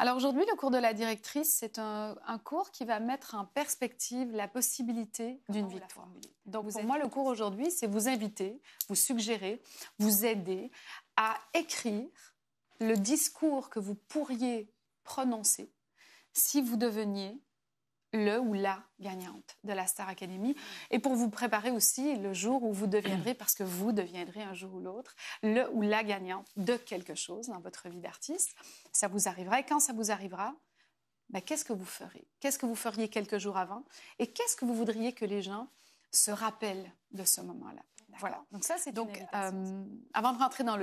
Alors aujourd'hui, le cours de la directrice, c'est un cours qui va mettre en perspective la possibilité d'une victoire. Donc pour moi, le cours aujourd'hui, c'est vous inviter, vous suggérer, vous aider à écrire le discours que vous pourriez prononcer si vous deveniez le ou la gagnante de la Star Academy, et pour vous préparer aussi le jour où vous deviendrez, parce que vous deviendrez un jour ou l'autre, le ou la gagnante de quelque chose dans votre vie d'artiste. Ça vous arrivera, et quand ça vous arrivera, ben, qu'est-ce que vous ferez? Qu'est-ce que vous feriez quelques jours avant? Et qu'est-ce que vous voudriez que les gens se rappellent de ce moment-là? Voilà, donc ça, c'est donc, avant de rentrer dans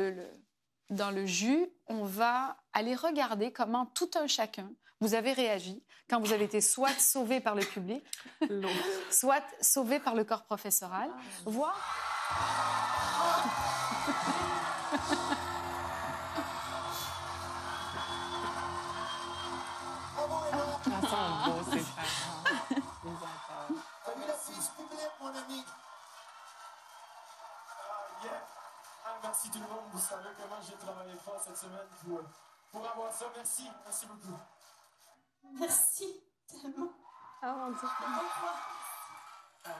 le jus, on va aller regarder comment tout un chacun, vous avez réagi quand vous avez été soit sauvé par le public, soit sauvé par le corps professoral, voire... Merci tout le monde. Vous savez comment j'ai travaillé fort cette semaine pour avoir ça. Merci. Merci beaucoup. Merci tellement. Oh mon Dieu.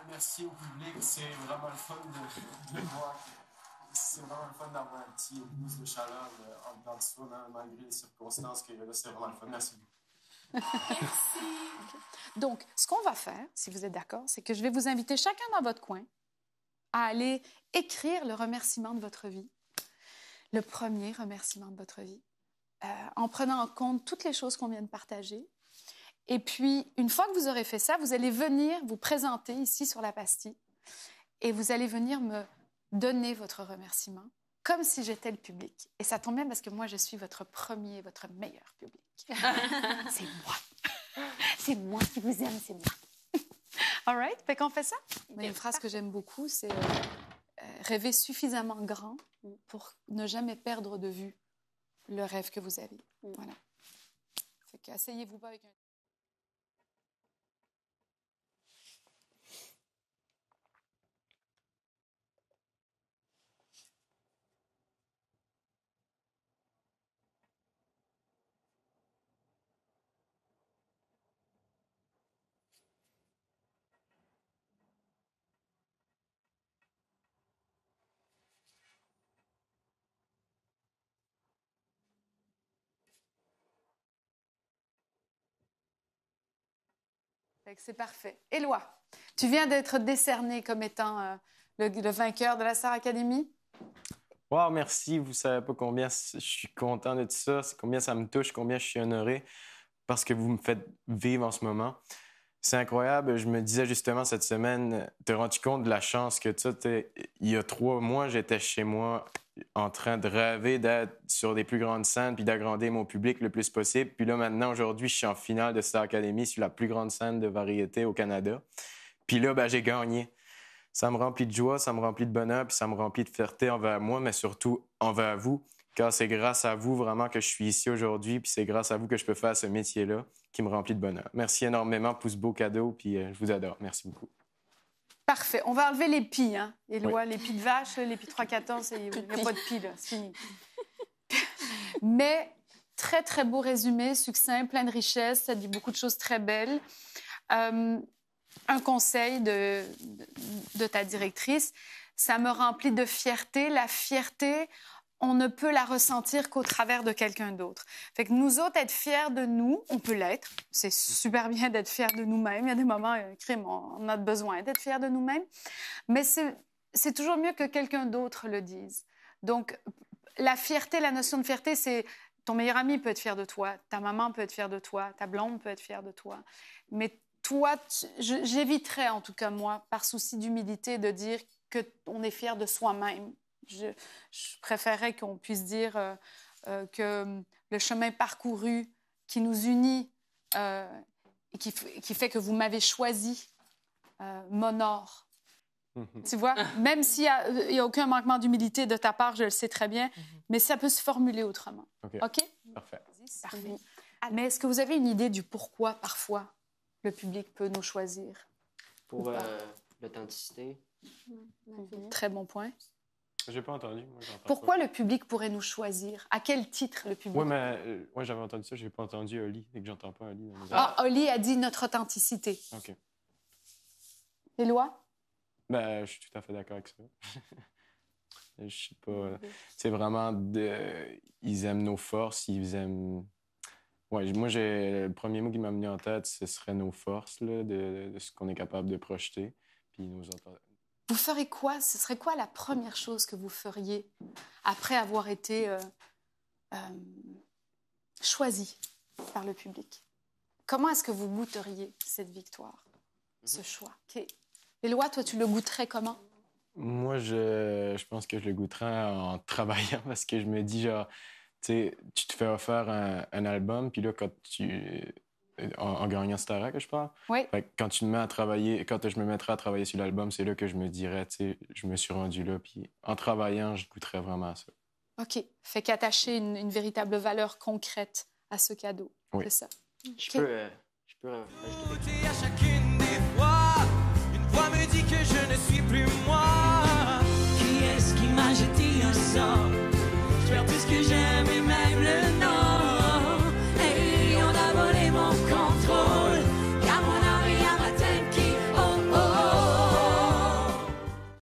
Merci au public. C'est vraiment le fun de voir. C'est vraiment le fun d'avoir un petit boost de chaleur en dedans de soi, malgré les circonstances qu'il y a là. C'est vraiment le fun. Merci beaucoup. Okay. Donc, ce qu'on va faire, si vous êtes d'accord, c'est que je vais vous inviter chacun dans votre coin à aller écrire le remerciement de votre vie, le premier remerciement de votre vie, en prenant en compte toutes les choses qu'on vient de partager. Et puis, une fois que vous aurez fait ça, vous allez venir vous présenter ici sur la pastille et vous allez venir me donner votre remerciement comme si j'étais le public. Et ça tombe bien parce que moi, je suis votre premier, votre meilleur public. C'est moi. C'est moi qui vous aime, c'est moi. All right? Fait qu'on fait ça? Mais une phrase que j'aime beaucoup, c'est rêver suffisamment grand pour ne jamais perdre de vue le rêve que vous avez. Voilà. Fait que asseyez-vous pas avec un... C'est parfait. Éloi, tu viens d'être décerné comme étant le vainqueur de la Star Academy. Wow, merci. Vous savez pas combien je suis content de tout ça, combien ça me touche, combien je suis honoré parce que vous me faites vivre en ce moment. C'est incroyable. Je me disais justement cette semaine, te rends-tu compte de la chance que tu as? Il y a 3 mois, j'étais chez moi en train de rêver d'être sur des plus grandes scènes puis d'agrandir mon public le plus possible. Puis là, maintenant, aujourd'hui, je suis en finale de Star Academy sur la plus grande scène de variété au Canada. Puis là, ben, j'ai gagné. Ça me remplit de joie, ça me remplit de bonheur, puis ça me remplit de fierté envers moi, mais surtout envers vous, car c'est grâce à vous vraiment que je suis ici aujourd'hui, puis c'est grâce à vous que je peux faire ce métier-là qui me remplit de bonheur. Merci énormément pour ce beau cadeau, puis je vous adore. Merci beaucoup. Parfait. On va enlever les pis, hein, Éloi, oui. Les pis de vache, les pis 3-14, il n'y a pas de pis, là, c'est fini. Mais très, très beau résumé, succinct, plein de richesse, ça dit beaucoup de choses très belles. Un conseil de ta directrice, ça me remplit de fierté. La fierté, on ne peut la ressentir qu'au travers de quelqu'un d'autre. Fait que nous autres, être fiers de nous, on peut l'être. C'est super bien d'être fiers de nous-mêmes. Il y a des moments, crime, on a besoin d'être fiers de nous-mêmes. Mais c'est toujours mieux que quelqu'un d'autre le dise. Donc, la fierté, la notion de fierté, c'est ton meilleur ami peut être fier de toi, ta maman peut être fière de toi, ta blonde peut être fière de toi. Mais toi, j'éviterais, en tout cas moi, par souci d'humilité, de dire qu'on est fier de soi-même. Je préférerais qu'on puisse dire que le chemin parcouru qui nous unit et qui fait que vous m'avez choisi m'honore. Tu vois, même s'il n'y a aucun manquement d'humilité de ta part, je le sais très bien, mais ça peut se formuler autrement. OK? Parfait. Parfait. Mais est-ce que vous avez une idée du pourquoi, parfois, le public peut nous choisir? Pour l'authenticité. Très bon point. J'ai pas entendu. Moi, j'entends Pourquoi pas. le public pourrait nous choisir? À quel titre le public? Oui, mais ouais, j'avais entendu ça. J'ai pas entendu Oli. Et que j'entends pas Oli dans les Oli a dit notre authenticité. OK. Éloi? Ben, je suis tout à fait d'accord avec ça. Je sais pas. C'est vraiment ils aiment nos forces, ils aiment. Ouais, moi, le premier mot qui m'a venu en tête, ce serait nos forces, là, de ce qu'on est capable de projeter. Puis nos autres. Vous ferez quoi? Ce serait quoi la première chose que vous feriez après avoir été choisi par le public? Comment est-ce que vous goûteriez cette victoire, ce choix? Éloi, toi, tu le goûterais comment? Moi, je pense que je le goûterais en travaillant parce que je me dis, genre, tu sais, tu te fais offrir un album, puis là, en gagnant Starac, je parle. Oui. Fait que quand tu me mets à travailler, quand je me mettrai à travailler sur l'album, c'est là que je me dirais, tu sais, je me suis rendu là, puis en travaillant, je goûterais vraiment à ça. OK. Fait qu'attacher une véritable valeur concrète à ce cadeau. Oui. C'est ça. Je peux rajouter quelque chose.